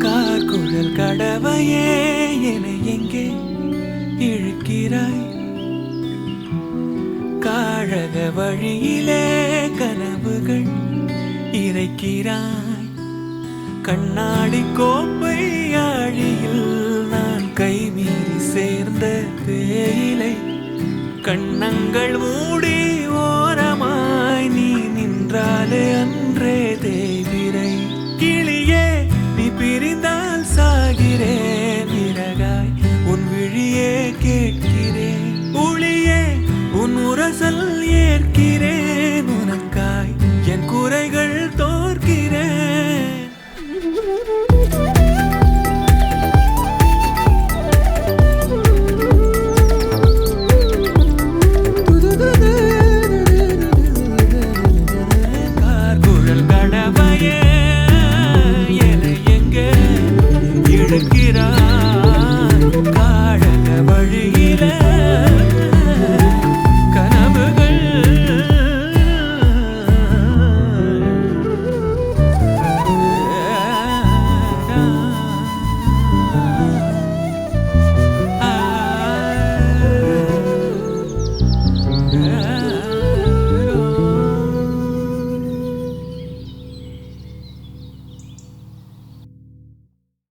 கார்குழல் கடவையே என எங்கே இழுக்கிறாய்? காழக வழியிலே கனவுகள் இறைக்கிறாய். கண்ணாடி கோப்பை ஆழியில் நான் கைமீறி சேர்ந்த தேயிலை. கண்ணங்கள் மூடி ஓரமாய் நீ நின்றாலே அன்றே தேவிரை. கிளியே நீ பிரிந்தால் சாகிறேன், இறகாய் உன் விழியே கேட்கிறேன். ஒளியே உன் உரசல் ஏற்கிறேன்.